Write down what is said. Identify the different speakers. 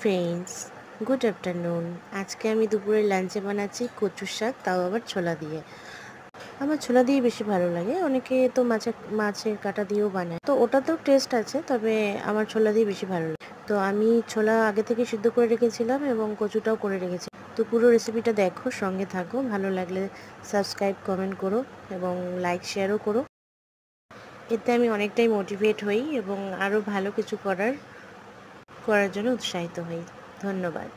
Speaker 1: Friends, good afternoon. আজকে আমি দুপুরে লাঞ্চে বানাচ্ছি কচুর শাক, তাও আবার ছোলা দিয়ে। আমার ছোলা দিয়ে বেশি ভালো লাগে। অনেকে তো মাছের কাঁটা দিয়েও বানায়, তো ওটাতেও টেস্ট আছে, তবে আমার ছোলা দিয়ে বেশি ভালো লাগে। তো আমি ছোলা আগে থেকে সিদ্ধ করে রেখেছিলাম এবং কচুটাও করে রেখেছি। তো পুরো রেসিপিটা দেখো, সঙ্গে থাকো। ভালো লাগলে সাবস্ক্রাইব, কমেন্ট করো এবং লাইক শেয়ারও করো। এতে আমি অনেকটাই মোটিভেট হই এবং আরও ভালো কিছু করার জন্য উৎসাহিত হই। ধন্যবাদ।